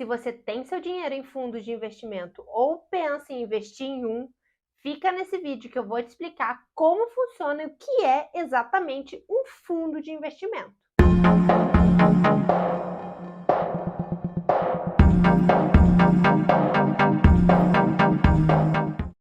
Se você tem seu dinheiro em fundos de investimento ou pensa em investir em um, fica nesse vídeo que eu vou te explicar como funciona e o que é exatamente um fundo de investimento.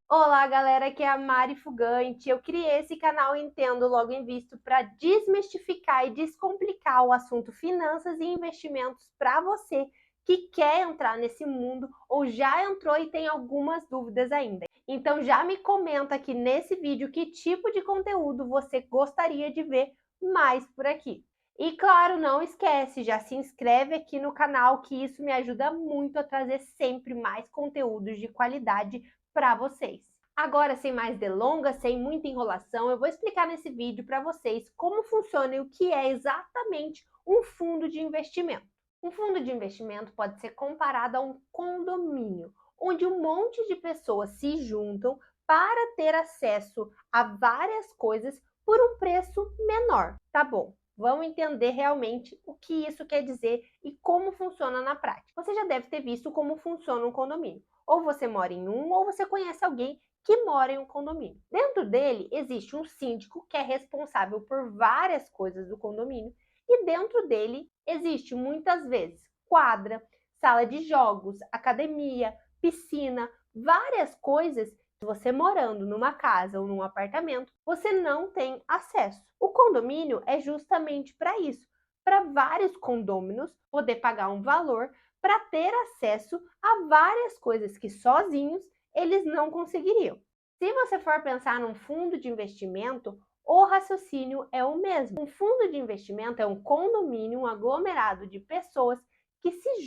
Olá, galera, aqui é a Mari Fugante. Eu criei esse canal Entendo Logo Invisto para desmistificar e descomplicar o assunto finanças e investimentos para você que quer entrar nesse mundo ou já entrou e tem algumas dúvidas ainda. Então já me comenta aqui nesse vídeo que tipo de conteúdo você gostaria de ver mais por aqui. E claro, não esquece, já se inscreve aqui no canal que isso me ajuda muito a trazer sempre mais conteúdos de qualidade para vocês. Agora, sem mais delongas, sem muita enrolação, eu vou explicar nesse vídeo para vocês como funciona e o que é exatamente um fundo de investimento. Um fundo de investimento pode ser comparado a um condomínio, onde um monte de pessoas se juntam para ter acesso a várias coisas por um preço menor. Tá bom, vamos entender realmente o que isso quer dizer e como funciona na prática. Você já deve ter visto como funciona um condomínio. Ou você mora em um, ou você conhece alguém que mora em um condomínio. Dentro dele existe um síndico que é responsável por várias coisas do condomínio e dentro dele existe muitas vezes quadra, sala de jogos, academia, piscina, várias coisas que você morando numa casa ou num apartamento, você não tem acesso. O condomínio é justamente para isso, para vários condôminos poder pagar um valor para ter acesso a várias coisas que sozinhos eles não conseguiriam. Se você for pensar num fundo de investimento, o raciocínio é o mesmo. Um fundo de investimento é um condomínio, um aglomerado de pessoas que se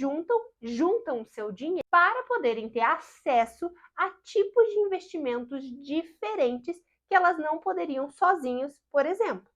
juntam seu dinheiro para poderem ter acesso a tipos de investimentos diferentes que elas não poderiam sozinhos, por exemplo.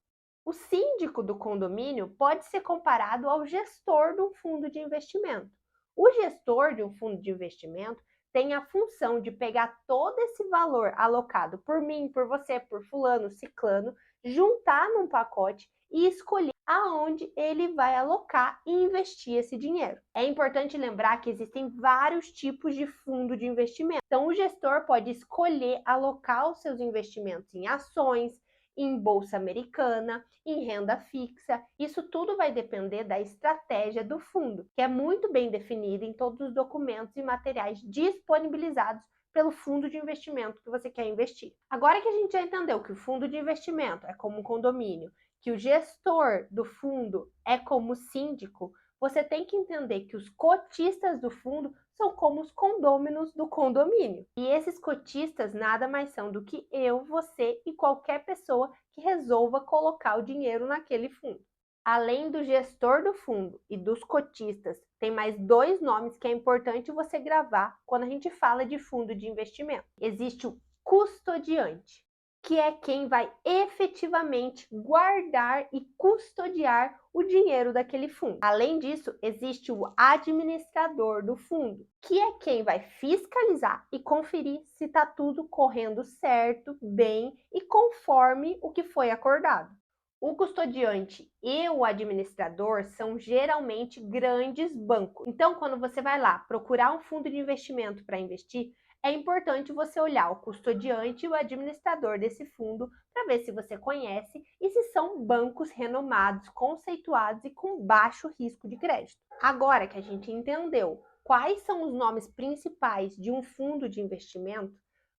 O síndico do condomínio pode ser comparado ao gestor de um fundo de investimento. O gestor de um fundo de investimento tem a função de pegar todo esse valor alocado por mim, por você, por fulano, ciclano, juntar num pacote e escolher aonde ele vai alocar e investir esse dinheiro. É importante lembrar que existem vários tipos de fundo de investimento. Então, o gestor pode escolher alocar os seus investimentos em ações, em bolsa americana, em renda fixa. Isso tudo vai depender da estratégia do fundo, que é muito bem definida em todos os documentos e materiais disponibilizados pelo fundo de investimento que você quer investir. Agora que a gente já entendeu que o fundo de investimento é como um condomínio, que o gestor do fundo é como síndico, você tem que entender que os cotistas do fundo são como os condôminos do condomínio. E esses cotistas nada mais são do que eu, você e qualquer pessoa que resolva colocar o dinheiro naquele fundo. Além do gestor do fundo e dos cotistas, tem mais dois nomes que é importante você gravar quando a gente fala de fundo de investimento. Existe o custodiante, que é quem vai efetivamente guardar e custodiar o dinheiro daquele fundo. Além disso, existe o administrador do fundo, que é quem vai fiscalizar e conferir se está tudo correndo certo, bem e conforme o que foi acordado. O custodiante e o administrador são geralmente grandes bancos. Então, quando você vai lá procurar um fundo de investimento para investir, é importante você olhar o custodiante e o administrador desse fundo para ver se você conhece e se são bancos renomados, conceituados e com baixo risco de crédito. Agora que a gente entendeu quais são os nomes principais de um fundo de investimento,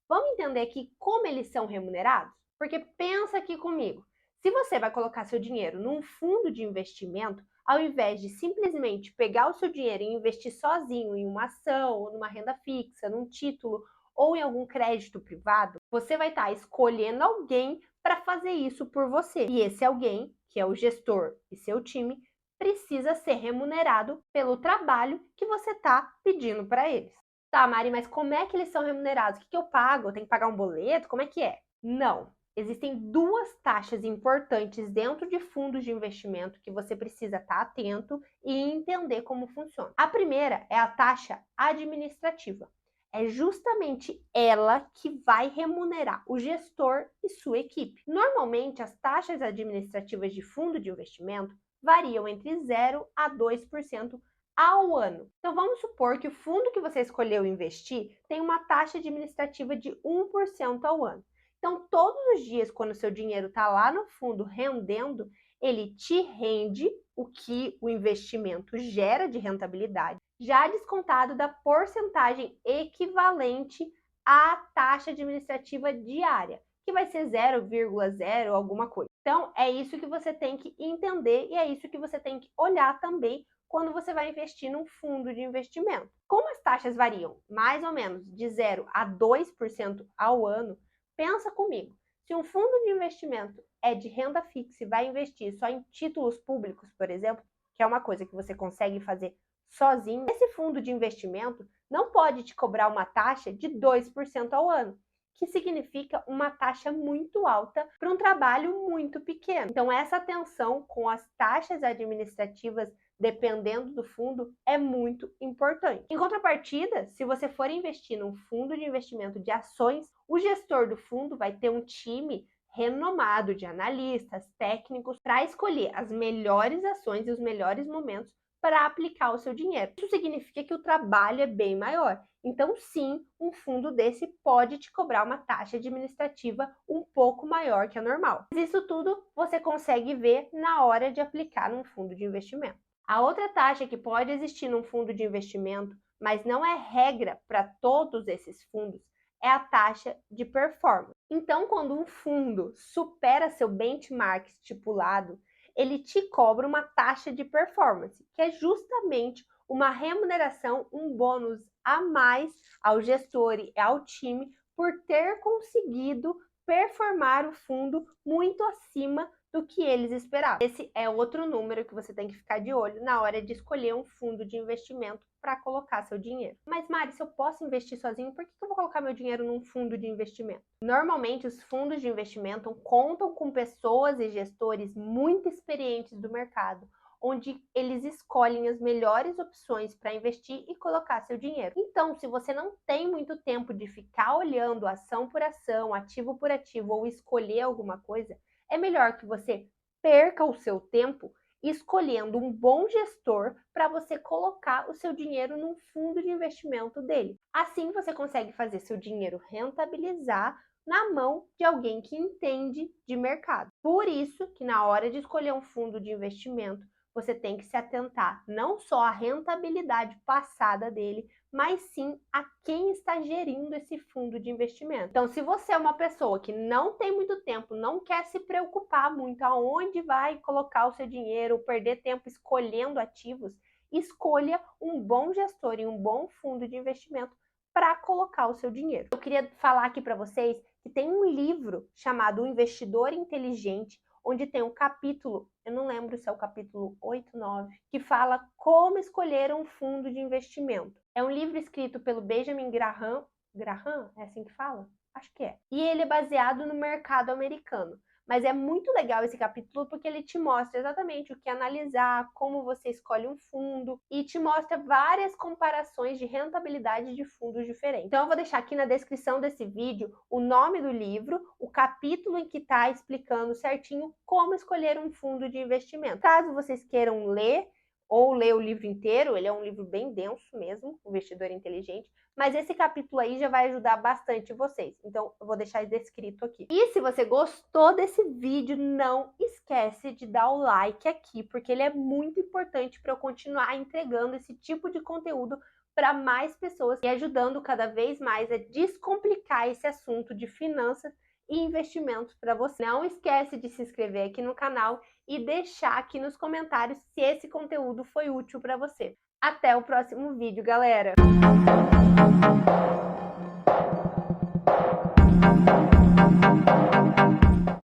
vamos entender aqui como eles são remunerados? Porque pensa aqui comigo, se você vai colocar seu dinheiro num fundo de investimento, ao invés de simplesmente pegar o seu dinheiro e investir sozinho em uma ação, ou numa renda fixa, num título ou em algum crédito privado, você vai estar escolhendo alguém para fazer isso por você. E esse alguém, que é o gestor e seu time, precisa ser remunerado pelo trabalho que você está pedindo para eles. Tá, Mari, mas como é que eles são remunerados? O que eu pago? Eu tenho que pagar um boleto? Como é que é? Não. Existem duas taxas importantes dentro de fundos de investimento que você precisa estar atento e entender como funciona. A primeira é a taxa administrativa. É justamente ela que vai remunerar o gestor e sua equipe. Normalmente, as taxas administrativas de fundo de investimento variam entre 0 a 2% ao ano. Então vamos supor que o fundo que você escolheu investir tem uma taxa administrativa de 1% ao ano. Então todos os dias, quando o seu dinheiro está lá no fundo rendendo, ele te rende o que o investimento gera de rentabilidade, já descontado da porcentagem equivalente à taxa administrativa diária, que vai ser 0,0 alguma coisa. Então é isso que você tem que entender e é isso que você tem que olhar também quando você vai investir num fundo de investimento. Como as taxas variam mais ou menos de 0 a 2% ao ano, pensa comigo. Se um fundo de investimento é de renda fixa e vai investir só em títulos públicos, por exemplo, que é uma coisa que você consegue fazer sozinho, esse fundo de investimento não pode te cobrar uma taxa de 2% ao ano, que significa uma taxa muito alta para um trabalho muito pequeno. Então, essa atenção com as taxas administrativas, dependendo do fundo, é muito importante. Em contrapartida, se você for investir num fundo de investimento de ações, o gestor do fundo vai ter um time renomado de analistas, técnicos, para escolher as melhores ações e os melhores momentos para aplicar o seu dinheiro. Isso significa que o trabalho é bem maior. Então, sim, um fundo desse pode te cobrar uma taxa administrativa um pouco maior que a normal. Mas isso tudo você consegue ver na hora de aplicar num fundo de investimento. A outra taxa que pode existir num fundo de investimento, mas não é regra para todos esses fundos, é a taxa de performance. Então, quando um fundo supera seu benchmark estipulado, ele te cobra uma taxa de performance, que é justamente uma remuneração, um bônus a mais ao gestor e ao time por ter conseguido performar o fundo muito acima do que eles esperavam. Esse é outro número que você tem que ficar de olho na hora de escolher um fundo de investimento para colocar seu dinheiro. Mas Mari, se eu posso investir sozinho, por que eu vou colocar meu dinheiro num fundo de investimento? Normalmente os fundos de investimento contam com pessoas e gestores muito experientes do mercado, onde eles escolhem as melhores opções para investir e colocar seu dinheiro. Então, se você não tem muito tempo de ficar olhando ação por ação, ativo por ativo ou escolher alguma coisa, é melhor que você perca o seu tempo escolhendo um bom gestor para você colocar o seu dinheiro num fundo de investimento dele. Assim você consegue fazer seu dinheiro rentabilizar na mão de alguém que entende de mercado. Por isso que na hora de escolher um fundo de investimento, você tem que se atentar não só à rentabilidade passada dele, mas sim a quem está gerindo esse fundo de investimento. Então, se você é uma pessoa que não tem muito tempo, não quer se preocupar muito aonde vai colocar o seu dinheiro, perder tempo escolhendo ativos, escolha um bom gestor e um bom fundo de investimento para colocar o seu dinheiro. Eu queria falar aqui para vocês que tem um livro chamado O Investidor Inteligente, onde tem um capítulo, eu não lembro se é o capítulo 8, 9, que fala como escolher um fundo de investimento. É um livro escrito pelo Benjamin Graham, Graham, é assim que fala? Acho que é. E ele é baseado no mercado americano. Mas é muito legal esse capítulo porque ele te mostra exatamente o que analisar, como você escolhe um fundo e te mostra várias comparações de rentabilidade de fundos diferentes. Então eu vou deixar aqui na descrição desse vídeo o nome do livro, o capítulo em que está explicando certinho como escolher um fundo de investimento. Caso vocês queiram ler ou ler o livro inteiro, ele é um livro bem denso mesmo, O Investidor Inteligente, mas esse capítulo aí já vai ajudar bastante vocês. Então, eu vou deixar descrito aqui. E se você gostou desse vídeo, não esquece de dar o like aqui, porque ele é muito importante para eu continuar entregando esse tipo de conteúdo para mais pessoas e ajudando cada vez mais a descomplicar esse assunto de finanças e investimentos para você. Não esquece de se inscrever aqui no canal e deixar aqui nos comentários se esse conteúdo foi útil para você. Até o próximo vídeo, galera!